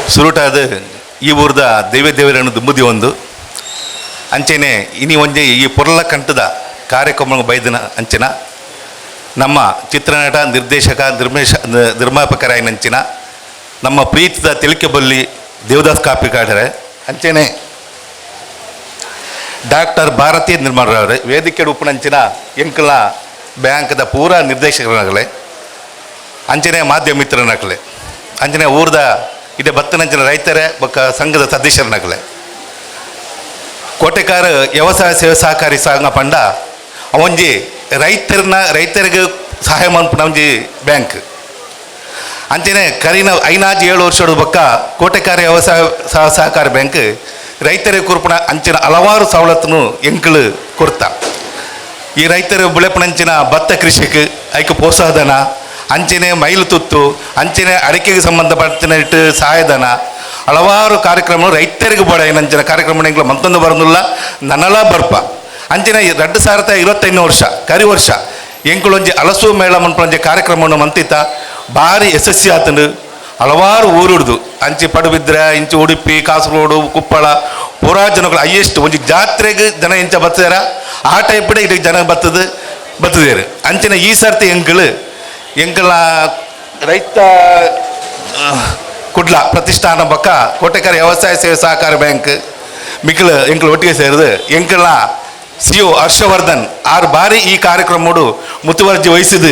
ಸುರುಟಾದ ಈ ಊರ್ದ ದೇವೇರನ್ನು ದುಂಬುದಿ ಒಂದು ಅಂಚೆನೆ ಇನಿ ಒಂಜೆ ಈ ಪೊರ್ಲ ಕಂಟದ ಕಾರ್ಯಕ್ರಮ ಬೈದಿನ ಅಂಚಿನ ನಮ್ಮ ಚಿತ್ರನಟ ನಿರ್ದೇಶಕ ನಿರ್ಮಾಪಕರಾಯನಂಚಿನ ನಮ್ಮ ಪ್ರೀತಿದ ತಿಳ್ಕೆ ಬಲ್ಲಿ ದೇವದಾಸ್ ಕಾಪಿಕಾಡರೆ ಅಂಚೆನೆ ಡಾಕ್ಟರ್ ಭಾರತೀಯ ನಿರ್ಮಾಣರವರೇ ವೇದಿಕೆ ಉಪನಂಚಿನ ಎಂಕಲ ಬ್ಯಾಂಕ್ದ ಪೂರ ನಿರ್ದೇಶಕರನಗಲೆ ಅಂಚನೆ ಮಾಧ್ಯಮ ಮಿತ್ರನಗಲೆ ಅಂಚನೆ ಊರ್ದ ಇದೇ ಬತ್ತನಂಚಿನ ರೈತರೇ ಬೊಕ್ಕ ಸಂಘದ ಸದಸ್ಯರನಗಲೆ ಕೋಟೆಕಾರ ವ್ಯವಸಾಯ ಸೇವೆ ಸಹಕಾರಿ ಸಂಘ ಪಂಡ ಅವೊಂಜಿ ರೈತರಿಗೆ ಸಹಾಯ ಮನ್ಪುನ ಒಂಜಿ ಬ್ಯಾಂಕ್ ಅಂಚನೆ ಕರಿನ 5-7 ವರ್ಷದ ಬೊಕ್ಕ ಕೋಟೆಕಾರ ವ್ಯವಸಾಯ ಸಹಕಾರಿ ಬ್ಯಾಂಕ್ ರೈತರಿಗೆ ಕೊರ್ಪುನ ಅಂಚಿನ ಹಲವಾರು ಸವಲತ್ತನ್ನು ಎಂಕಲು ಕೊಡ್ತಾ ಈ ರೈತರು ಬೆಳೆಪಣಂಚಿನ ಭತ್ತ ಕೃಷಿಗೆ ಐಕೆ ಪ್ರೋತ್ಸಾಹಧನ ಅಂಚನೆ ಮೈಲು ತುತ್ತು ಅಂಚನೆ ಅಡಿಕೆಗೆ ಸಂಬಂಧಪಟ್ಟಿನ ಇಟ್ಟು ಸಹಾಯಧನ ಹಲವಾರು ಕಾರ್ಯಕ್ರಮ ರೈತರಿಗೆ ಬೋಡ ಏನಂಚಿನ ಕಾರ್ಯಕ್ರಮ ಮತ್ತೊಂದು ಬರೋದಿಲ್ಲ ನನ್ನಲ ಬರ್ಪ ಅಂಚಿನ 2025 ವರ್ಷ ಕರಿ ವರ್ಷ ಎಂಕುಳೊಂಜಿ ಹಲಸು ಮೇಳ ಮನ್ಪೊಂಜಿ ಕಾರ್ಯಕ್ರಮವನ್ನು ಮಂತಿತ ಭಾರಿ ಯಶಸ್ವಿ ಆತಂಡು ಹಲವಾರು ಊರುಡ್ದು ಅಂಚಿ ಪಡುಬಿದ್ರೆ ಇಂಚು ಉಡುಪಿ ಕಾಸರಗೋಡು ಕುಪ್ಪಳ ಪೂರಾ ಜನಗಳು ಹೈಯೆಸ್ಟ್ ಒಂಜಿ ಜಾತ್ರೆಗೆ ಜನ ಇಂಚ ಬತ್ತಾರ ಆ ಟೈಪ್ ಇಡೀ ಜನ ಬತ್ತದೇರು ಅಂಚಿನ ಈ ಸರ್ತಿ ಎಂಕಲ ರೈತ ಕುಡ್ಲ ಪ್ರತಿಷ್ಠಾನ ಪಕ್ಕ ಕೋಟೆಕಾರ ವ್ಯವಸಾಯ ಸೇವೆ ಸಹಕಾರ ಬ್ಯಾಂಕ್ ಮಿಕ್ಕಲು ಎಂಕಲು ಒಟ್ಟಿಗೆ ಸೇರಿದು ಎಂಕಲ CO ಹರ್ಷವರ್ಧನ್ ಆರು ಬಾರಿ ಈ ಕಾರ್ಯಕ್ರಮಡು ಮುತುವರ್ಜಿ ವಹಿಸಿದು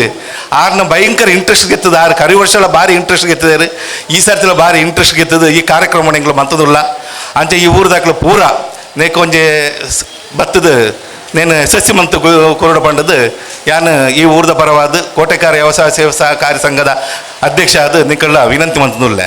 ಆರ್ನ ಭಯಂಕರ ಇಂಟ್ರೆಸ್ಟ್ ಗೆತ್ತದ ಆರು ಕರಿ ವರ್ಷಗಳ ಭಾರಿ ಇಂಟ್ರೆಸ್ಟ್ ಗೆತ್ತಿದ್ದಾರೆ ಈ ಸರ್ತಿಲ ಭಾರಿ ಇಂಟ್ರೆಸ್ಟ್ ಗೆತ್ತದು ಈ ಕಾರ್ಯಕ್ರಮ ಎಂಗ್ಲು ಮಂತದಿಲ್ಲ ಅಂಚೆ ಈ ಊರ್ದಾಕ್ಲು ಪೂರ ನೇಕೊಂಜೆ ಬತ್ತದ ನೇನು ಸಸ್ಯ ಮಂತು ಕೊರಡ ಪಂಡದು ಯಾನು ಈ ಊರ್ದ ಪರವಾದ ಕೋಟೆಕಾರ ವ್ಯವಸಾಯ ಸೇವೆ ಸಹಕಾರಿ ಸಂಘದ ಅಧ್ಯಕ್ಷ ಆದ ನಿಕ್ಕಳ ವಿನಂತಿ ಮಂತದಿಲ್ಲ